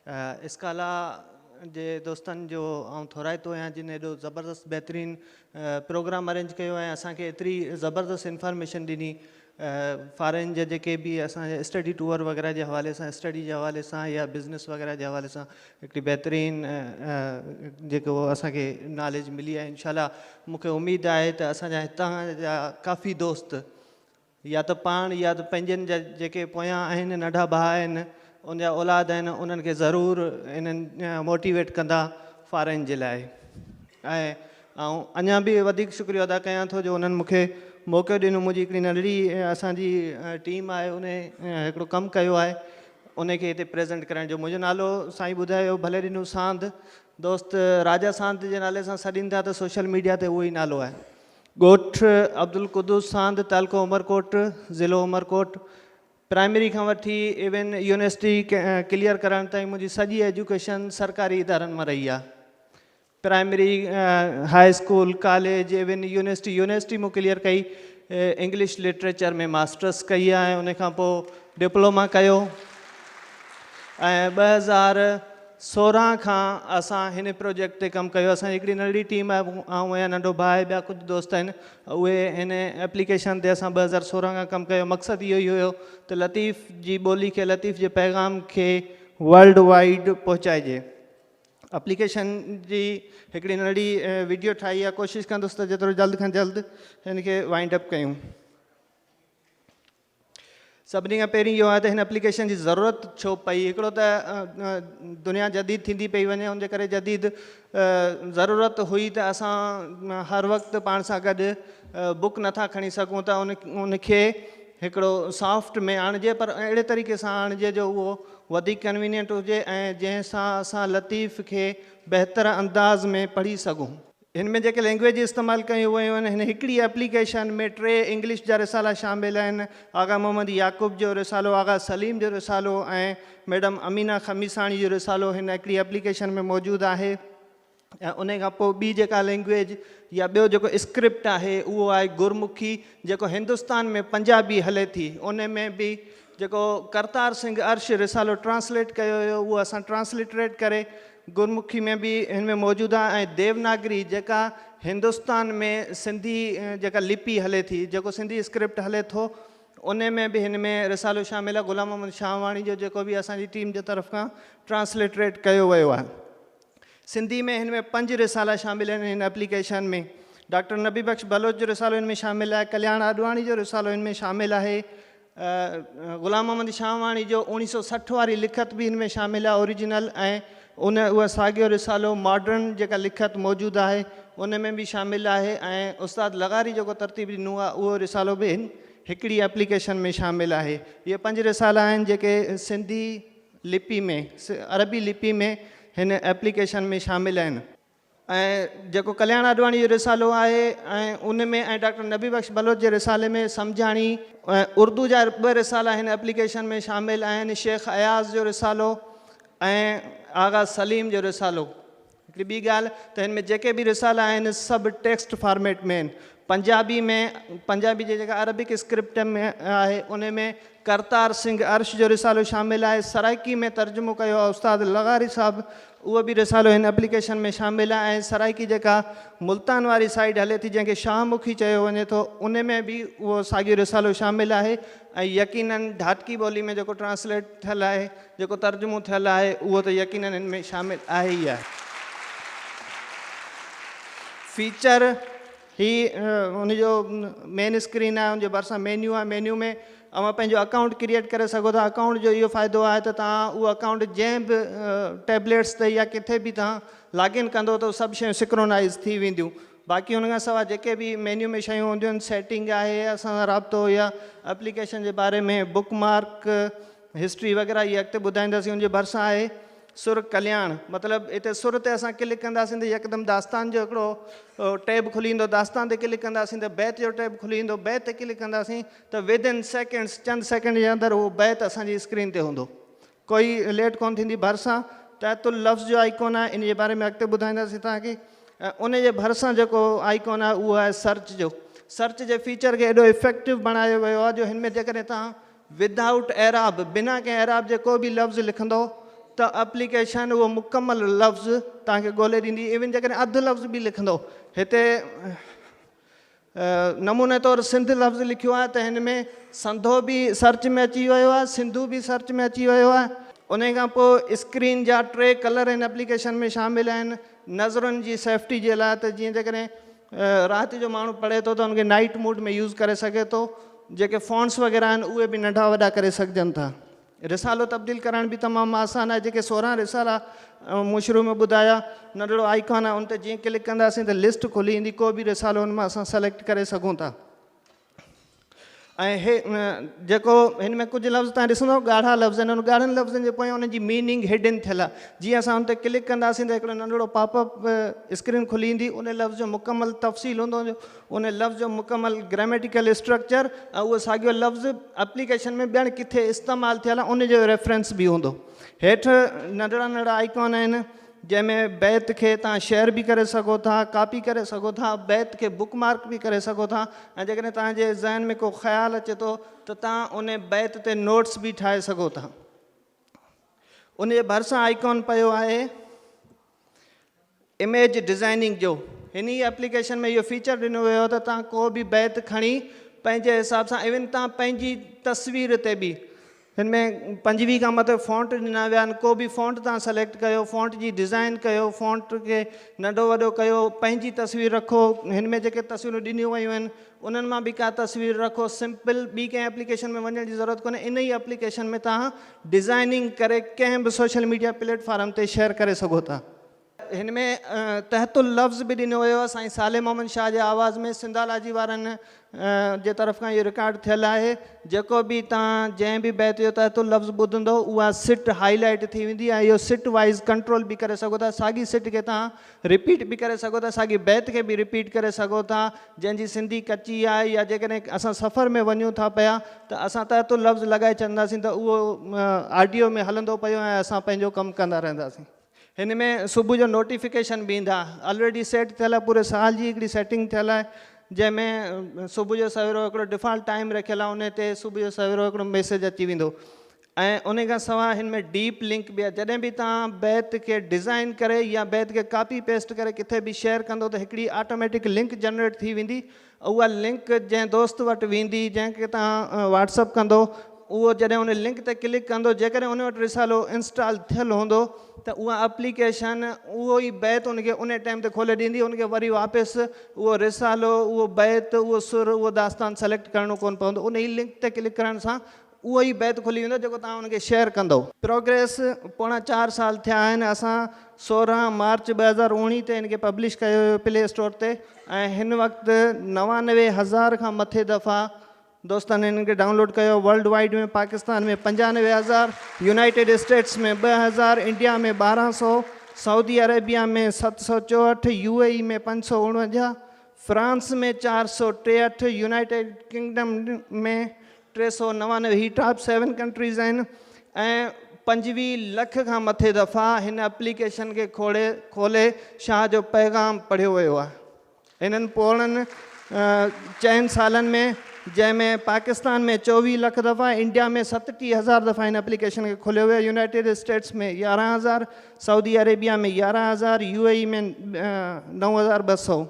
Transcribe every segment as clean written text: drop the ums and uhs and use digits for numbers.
स्काला जे दोस्तनि जो ऐं थोराइतो आहियां जिन एॾो ज़बरदस्त बहितरीनु प्रोग्राम अरेंज कयो ऐं असांखे एतिरी ज़बरदस्त इंफॉर्मेशन ॾिनी फॉरेन जे जेके बि असांजे स्टडी टूर वग़ैरह जे हवाले सां स्टडी जे हवाले सां या बिज़नेस वग़ैरह जे हवाले सां हिकिड़ी बहितरीनु जेको असांखे नॉलेज मिली आहे इंशाल्लाह मूंखे उमेदु आहे त असांजा हितां जा काफ़ी दोस्त या त पाण या त पंहिंजनि जा जेके पोयां आहिनि नंढा भाउ आहिनि उनजा औलाद आहिनि उन्हनि खे ज़रूरु इन्हनि मोटिवेट कंदा फॉरेन जे लाइ ऐं अञा बि वधीक शुक्रिया अदा कयां थो जो उन्हनि मूंखे मौक़ो ॾिनो मुंहिंजी हिकिड़ी नंढड़ी असांजी टीम आहे उन हिकिड़ो कमु कयो आहे उनखे हिते प्रेज़ेंट करण जो मुंहिंजो नालो साईं ॿुधायो भले ॾिनो सांध दोस्त राजा सांध जे नाले सां सॾीनि था त सोशल मीडिया ते उहो ई नालो आहे ॻोठ अब्दुल कुदूस सांध तालको उमरकोट ज़िलो उमरकोट प्राइमरी खां वठी इवन यूनिवर्सिटी क्लियर करण ताईं मुंहिंजी सॼी एजुकेशन सरकारी इदारनि मां रही आहे primary high school college even university मूं क्लियर कई इंग्लिश लिटरेचर में मास्टर्स कई आहे उन खां पोइ डिप्लोमा कयो ऐं 2016 खां असां हिन प्रोजेक्ट ते कमु कयो असांजी हिकिड़ी नंढड़ी टीम आहे ऐं ऐं नंढो भाउ आहे ॿिया कुझु दोस्त आहिनि उहे हिन एप्लीकेशन ते असां 2016 खां कमु कयो मक़सदु इहो ई हुयो त लतीफ़ जी ॿोली खे लतीफ़ जे पैगाम खे वर्ल्ड वाइड पहुचाइजे एप्लीकेशन जी हिकिड़ी नंढड़ी वीडियो ठाही आहे कोशिशि कंदुसि त जेतिरो जल्द खां जल्द हिन खे वाइंड अप कयूं सभिनी खां पहिरीं इहो आहे त हिन एप्लीकेशन जी ज़रूरत छो पई हिकिड़ो त दुनिया जदीद थींदी पई वञे उनजे करे जदीद ज़रूरत हुई त असां हर वक़्तु पाण सां गॾु बुक नथा खणी सघूं त उनखे हिकिड़ो सॉफ्ट में आणिजे पर अहिड़े तरीक़े सां आणिजे जो उहो वधीक कन्वीनियंट हुजे ऐं जंहिंसां असां लतीफ़ खे बहितर अंदाज़ में पढ़ी सघूं हिन में जेके लैंग्वेज इस्तेमालु कयूं वयूं आहिनि हिन हिकिड़ी एप्लीकेशन में 3 इंग्लिश जा रिसाला शामिलु आहिनि आगा मोहम्मद याक़ूब जो रिसालो आगा सलीम जो रिसालो ऐं मैडम अमीना खमीसाणी जो रिसालो हिन हिकिड़ी एप्लीकेशन में मौजूदु आहे ऐं उन खां पोइ ॿी जेका लैंग्वेज या ॿियो जेको स्क्रिप्ट आहे उहो आहे गुरमुखी जेको हिंदुस्तान में पंजाबी हले थी उन में बि जेको करतार सिंह अर्श रिसालो ट्रांसलेट कयो हुयो उहो असां ट्रांसलिटरेट करे गुरमुखी में बि हिन में मौजूदु आहे ऐं देवनागरी जेका हिंदुस्तान में सिंधी जेका लिपि हले थी जेको सिंधी स्क्रिप्ट हले थो उन में बि हिन में रिसालो शामिलु आहे ग़ुलाम मोहम्मद शाहवाणी जो जेको बि असांजी टीम जे तरफ़ खां ट्रांसलिटरेट कयो वियो आहे सिंधी में हिन में 5 रिसाला शामिलु आहिनि हिन एप्लीकेशन में डॉक्टर नबी बख्श बलोच जो रिसालो हिन में शामिलु आहे कल्याण आडवाणी जो रिसालो हिन में शामिलु आहे ग़ुलाम मोहम्मद शाहवाणी जो 1960 वारी लिखत बि हिन में शामिलु आहे ओरिजिनल ऐं उहा साॻियो रिसालो मॉडर्न जेका लिखत मौजूदु आहे उन में बि शामिलु आहे ऐं उस्ताद लगारी जेको तरतीब ॾिनो आहे उहो रिसालो बि हिकिड़ी एप्लीकेशन में शामिलु आहे इहे 5 रिसाला आहिनि जेके सिंधी लिपि में अरबी लिपि में हिन एप्लीकेशन में शामिलु आहिनि ऐं जेको कल्याण आडवाणी जो रिसालो आहे ऐं उन में ऐं डॉक्टर नबी बख्श बलोच जे रिसाले में सम्झाणी ऐं उर्दू जा 2 रिसाला हिन एप्लीकेशन में शामिलु आहिनि शेख अयाज़ जो रिसालो ऐं आगा सलीम जो रिसालो हिकिड़ी ॿी ॻाल्हि त हिन में जेके बि रिसाला आहिनि सभु टेक्स्ट फॉर्मेट में आहिनि पंजाबी जे जेका अरबिक स्क्रिप्ट में आहे उन में करतार सिंह अर्श जो रिसालो शामिलु आहे सराइकी में तर्जुमो कयो आहे उस्ताद लगारी साहब उहो बि रिसालो हिन एप्लीकेशन में शामिलु आहे ऐं सराइकी जेका मुल्तान वारी साइड हले थी जंहिंखे शाहमुखी चयो वञे थो उन में बि उहो साॻियो रिसालो शामिलु आहे ऐं यकीनन ढाटकी ॿोली में जेको ट्रांसलेट थियलु आहे जेको तर्जुमो थियलु आहे उहो त यकीनन हिन में शामिलु आहे ई आहे फीचर ही उनजो मेन स्क्रीन आहे उनजे भरिसां मेन्यू आहे मेन्यू में अवां पंहिंजो अकाउंट क्रिएट करे सघो था अकाउंट जो इहो फ़ाइदो आहे त तव्हां उहो अकाउंट जंहिं बि टैबलेट्स ते या किथे बि तव्हां लॉगिन कंदो त सभु शयूं सिक्रोनाइज़ थी वेंदियूं बाक़ी हुन खां सवाइ जेके बि मेन्यू में शयूं हूंदियूं आहिनि सेटिंग आहे असां सां राब्तो या एप्लीकेशन जे बारे में बुक मार्क हिस्ट्री वग़ैरह इहे अॻिते ॿुधाईंदासीं उनजे भरिसां आहे सुर कल्याण मतिलबु हिते सुर ते असां क्लिक कंदासीं त यकदमि दास्तान जो हिकिड़ो टैब खुली ईंदो दास्तान ते क्लिक कंदासीं त बैत जो टैब खुली ईंदो बैत ते क्लिक कंदासीं त विदिन सेकेंड्स चंद सेकेंड जे अंदरि उहो बैत असांजी स्क्रीन ते हूंदो कोई लेट कोन थींदी भरिसां तहतुल लफ़्ज़ जो आइकॉन आहे इन जे बारे में अॻिते ॿुधाईंदासीं तव्हांखे उन जे भरिसां जेको आइकॉन आहे उहो आहे सर्च जे फीचर खे एॾो इफेक्टिव बणायो वियो आहे जो हिन में जेकॾहिं तव्हां विदाउट एराब बिना कंहिं एराब जे को बि लफ़्ज़ लिखंदो त एप्लीकेशन उहो मुकमल लफ़्ज़ तव्हांखे ॻोल्हे ॾींदी। इवन जेकॾहिं अधु लफ़्ज़ बि लिखंदो, हिते नमूने तौरु सिंध लफ़्ज़ लिखियो आहे त हिन में संधो बि सर्च में अची वियो आहे, सिंधू बि सर्च में अची वियो आहे। उन खां पोइ स्क्रीन जा 3 कलर हिन एप्लीकेशन में शामिल आहिनि नज़रुनि जी सेफ्टी जे लाइ, त जीअं जेकॾहिं राति जो माण्हू पढ़े थो त उनखे नाइट मोड में यूज़ करे सघे थो। जेके फ़ॉन्ट्स वग़ैरह आहिनि उहे बि नंढा वॾा करे सघजनि था। रिसालो तब्दील करण बि तमामु आसान आहे। जेके 16 रिसाला मूं शुरू में ॿुधाया, नंढिड़ो आइकॉन आहे, उन ते जीअं क्लिक कंदासीं त लिस्ट खुली ईंदी, को बि रिसालो हुन मां असां सेलेक्ट करे सघूं था। ऐं हे जेको हिन में कुझु लफ़्ज़ तव्हां ॾिसंदव ॻाढ़ा लफ़्ज़ आहिनि, उन ॻाढ़नि लफ़्ज़नि जे पोयां उनजी मीनिंग हिडन थियल आहे। जीअं असां उन ते क्लिक कंदासीं त हिकिड़ो नंढिड़ो पॉपअप स्क्रीन खुली ईंदी, उन लफ़्ज़ जो मुकमल तफ़सील हूंदो, उन लफ़्ज़ जो मुकमल ग्रामेटिकल स्ट्रक्चर ऐं उहो साॻियो लफ़्ज़ एप्लीकेशन में ॿियनि किथे इस्तेमालु थियल आहे उन जो रेफरेंस बि हूंदो। हेठि नंढड़ा नंढड़ा आइकॉन आहिनि जंहिंमें बैत खे तव्हां शेयर बि करे सघो था, कॉपी करे सघो था, बैत खे बुक मार्क बि करे सघो था। ऐं जेकॾहिं तव्हांजे ज़हन में को ख़्यालु अचे थो त तव्हां उन बैत ते नोट्स बि ठाहे सघो था। उन जे भरिसां आइकॉन पियो आहे इमेज डिज़ाइनिंग जो। हिन ई एप्लीकेशन में इहो फीचर ॾिनो वियो त तव्हां को बि बैत खणी पंहिंजे हिसाब सां, इवन तव्हां पंहिंजी तस्वीर ते बि, हिन में 25 खां मथे फ़ॉन्ट ॾिना विया आहिनि, को बि फ़ॉन्ट तव्हां सेलेक्ट कयो, फ़ॉन्ट जी डिज़ाइन कयो, फ़ॉन्ट खे नंढो वॾो कयो, पंहिंजी तस्वीर रखो। हिन में जेके तस्वीरूं ॾिनियूं वयूं आहिनि उन्हनि मां बि का तस्वीर रखो। सिंपल, ॿी कंहिं एप्लीकेशन में वञण जी ज़रूरत कोन्हे, इन ई एप्लीकेशन में तव्हां डिज़ाइनिंग करे कंहिं बि सोशल मीडिया प्लेटफॉर्म ते शेयर करे सघो था। हिन में तहतुल लफ़्ज़ बि ॾिनो वियो आहे साईं साले मोहम्मद शाह जे आवाज़ में। सिंधालाजी वारनि जे तरफ़ खां इहो रिकॉर्ड थियल आहे। जेको बि तव्हां जंहिं बि बैत जो तहतुल लफ़्ज़ ॿुधंदो उहा सिट हाईलाइट थी वेंदी आहे। इहो सिट वाइज़ कंट्रोल बि करे सघो था। साॻी सिट खे तव्हां रिपीट बि करे सघो था, साॻी बैत खे बि रिपीट करे सघो था। जंहिंजी सिंधी कची आहे या जेकॾहिं असां सफ़र में वञूं था पिया त असां तहतुल लफ़्ज़ लॻाए छॾंदासीं त उहो ऑडियो में हलंदो पियो ऐं असां पंहिंजो कमु कंदा रहंदासीं। हिन में सुबुह जो नोटिफिकेशन बि ईंदा, ऑलरेडी सेट थियल आहे, पूरे साल जी हिकिड़ी सेटिंग थियल आहे जंहिंमें सुबुह जो सवेरो हिकिड़ो डिफ़ॉल्ट टाइम रखियलु आहे, उन ते सुबुह जो सवेरो हिकिड़ो मैसेज अची वेंदो। ऐं उन खां सवाइ हिन में डीप लिंक बि आहे। जॾहिं बि तव्हां बैत खे डिज़ाइन करे या बैत खे कॉपी पेस्ट करे किथे बि शेयर कंदो त हिकिड़ी ऑटोमेटिक लिंक जनरेट थी वेंदी। उहा लिंक जंहिं दोस्त वटि वेंदी, जंहिंखे तव्हां व्हाट्सअप कंदो, उहो जॾहिं उन लिंक ते क्लिक कंदो, जेकॾहिं उन वटि रिसालो इंस्टॉल थियलु हूंदो त उहा एप्लीकेशन उहो ई बैत उनखे उन टाइम ते खोले ॾींदी। उनखे वरी वापसि उहो रिसालो, उहो बैत, उहो सुर, उहो दास्तान सेलेक्ट करिणो कोन पवंदो। उन ई लिंक ते क्लिक करण सां उहो ई बैत खुली वेंदो जेको तव्हां उनखे शेयर कंदो। प्रोग्रेस पोणा 4 साल थिया आहिनि। असां 16 मार्च 2019 ते हिनखे पब्लिश कयो हुयो प्ले स्टोर ते, ऐं हिन वक़्तु 99,000 खां मथे दफ़ा दोस्तनि हिनखे डाउनलोड कयो। वर्ल्ड वाइड में पाकिस्तान में 95,000, यूनाइटेड स्टेट्स में 2,000, इंडिया में 1,200, सऊदी अरेबिया में 764, UAE में 549, फ्रांस में 463, यूनाइटेड किंगडम में 399। ही टॉप 7 कंट्रीज़ आहिनि। ऐं 25 लख खां मथे दफ़ा हिन एप्लीकेशन खे खोले शाह जो पैगाम पढ़ियो वियो आहे। हिननि पोड़नि 4 सालनि में, जंहिंमें पाकिस्तान में 24 लख दफ़ा, इंडिया में 37,000 दफ़ा हिन एप्लीकेशन खे खोलियो वियो, यूनाइटेड स्टेट्स में 11,000, सऊदी अरेबिया में 11,000, UAE में 9,200।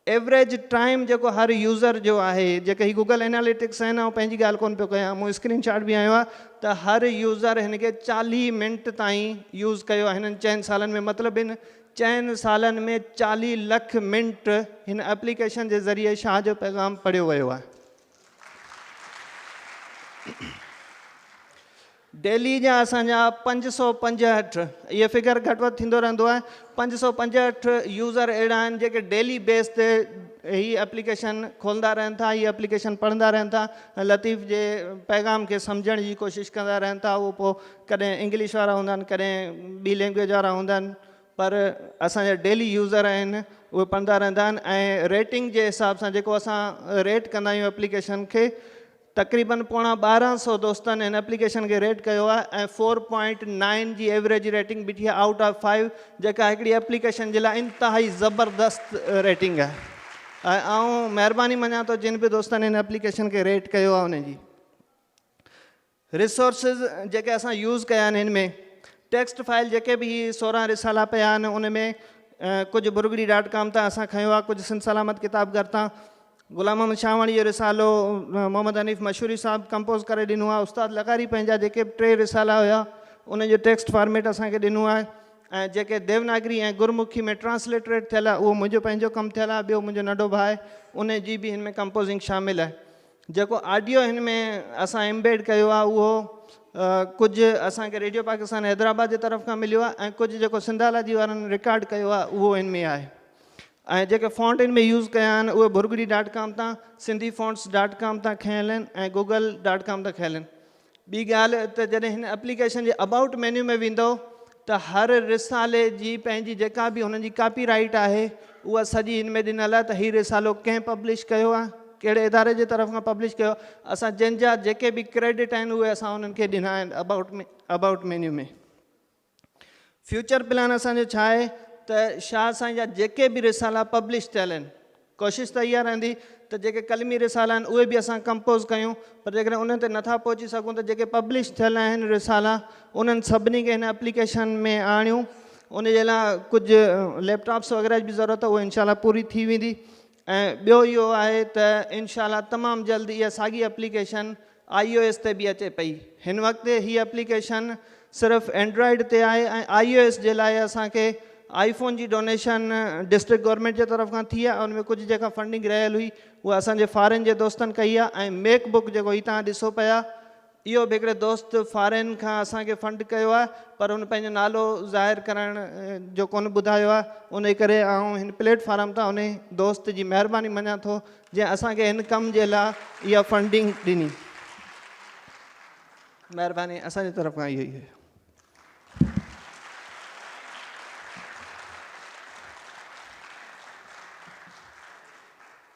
एवरेज टाइम जेको हर यूज़र जो आहे, जेके ही गूगल एनालिटिक्स आहिनि, ऐं पंहिंजी ॻाल्हि कोन पियो कयां, मूं स्क्रीनशॉट बि आयो आहे त हर यूज़र हिनखे 40 मिंट ताईं यूज़ कयो आहे हिननि 4 सालनि में। मतिलबु हिन 4 सालनि में 40 लख मिंट हिन एप्लीकेशन जे ज़रिए शाह जो पैगाम पढ़ियो वियो आहे। डेली जा असांजा 565, इहे फिगर घटि वधि थींदो रहंदो आहे, 565 यूज़र अहिड़ा आहिनि जेके डेली बेस ते हीअ एप्लीकेशन खोलंदा रहनि था, हीअ एप्लीकेशन पढ़ंदा रहनि था, लतीफ़ जे पैगाम खे सम्झण जी कोशिशि कंदा रहनि था। उहो पोइ कॾहिं इंग्लिश वारा हूंदा आहिनि, कॾहिं ॿी लैंग्वेज वारा हूंदा आहिनि, पर असांजा डेली यूज़र आहिनि उहे पढ़ंदा रहंदा आहिनि। ऐं रेटिंग जे हिसाब सां जेको असां रेट कंदा आहियूं एप्लीकेशन खे, तक़रीबन पोणा 1200 दोस्तनि हिन एप्लीकेशन खे रेट कयो आहे ऐं 4.9 जी एवरेज रेटिंग बीठी आहे आउट ऑफ 5, जेका हिकिड़ी एप्लीकेशन जे लाइ इंतिहाई ज़बरदस्त रेटिंग आहे। ऐं महिरबानी मञा थो जिन बि दोस्तनि हिन एप्लीकेशन खे रेट कयो आहे उनजी। रिसोर्सिस जेके असां यूज़ कया आहिनि हिन में टेक्स्ट फाइल जेके बि 16 रिसाला पिया आहिनि उन में कुझु burgudi.com तां असां खयो आहे, कुझु सिंध सलामत किताबघर तां गुलाम अहमद शाहवाणी जो रिसालो मोहम्मद हनीफ़ मशहूरी साहब कंपोज़ करे ॾिनो आहे। उस्ताद लकारी पंहिंजा जेके 3 रिसाला हुया उन जो टेक्स्ट फॉर्मेट असांखे ॾिनो आहे ऐं जेके देवनागरी ऐं गुरमुखी में ट्रांसलिटरेट थियल आहे उहो मुंहिंजो पंहिंजो कमु थियल आहे। ॿियो मुंहिंजो नंढो भाउ आहे उन जी बि हिन में कंपोज़िंग शामिल आहे। जेको ऑडियो हिन में असां एम्बेड कयो आहे उहो कुझु असांखे रेडियो पाकिस्तान हैदराबाद जे तरफ़ खां मिलियो आहे ऐं कुझु जेको सिंधालाजी वारनि रिकॉर्ड कयो आहे उहो हिन में आहे। ऐं जेके फॉन्ट हिन में यूज़ कया आहिनि उहे burgudi.com तां sindhifonts.com तां खयल आहिनि ऐं google.com तां खयल आहिनि। ॿी ॻाल्हि त जॾहिं हिन एप्लीकेशन जे अबाउट मेन्यू में वेंदो त हर रिसाले जी पंहिंजी जेका बि हुननि जी कॉपीराइट आहे उहा सॼी हिन में ॾिनल आहे त हीउ रिसालो कंहिं पब्लिश कयो आहे, कहिड़े इदारे जे तरफ़ खां पब्लिश कयो। असां जंहिंजा जेके बि क्रेडिट आहिनि उहे असां उन्हनि खे ॾिना आहिनि अबाउट मेन्यू में। फ्यूचर प्लान असांजो छा आहे त शाह साईं जा जेके बि रिसाला पब्लिश थियल आहिनि कोशिशि त इहा रहंदी त जेके कलमी रिसाला आहिनि उहे बि असां कंपोज़ कयूं, पर जेकॾहिं उन्हनि ते नथा पहुची सघूं त जेके पब्लिश थियल आहिनि रिसाला उन्हनि सभिनी खे हिन एप्लीकेशन में आणियूं। उन जे लाइ कुझु लैपटॉप्स वग़ैरह जी बि ज़रूरत आहे, उहा इनशाला पूरी थी वेंदी। ऐं ॿियो इहो आहे त इनशाला तमामु जल्दी इहा साॻी एप्लीकेशन iOS ते बि अचे पई। हिन वक़्तु हीअ एप्लीकेशन सिर्फ़ु एंड्रॉइड ते आहे ऐं iOS जे लाइ असांखे आईफोन जी डोनेशन डिस्ट्रिक्ट गवर्नमेंट जे तरफ़ खां थी आहे। उन में कुझु जेका फंडिंग रहियल हुई उहा असांजे फॉरेन जे दोस्तनि कई आहे। ऐं मैकबुक जेको हीउ तव्हां ॾिसो पिया इहो बि हिकिड़े दोस्त फॉरेन खां असांखे फंड कयो आहे, पर हुन पंहिंजो नालो ज़ाहिर करण जो कोन ॿुधायो आहे। उन करे आउं हिन प्लेटफॉर्म तां उन दोस्त जी महिरबानी मञा थो जंहिं असांखे हिन कम जे लाइ इहा फंडिंग ॾिनी। महिरबानी असांजी तरफ़ खां इहो ई आहे।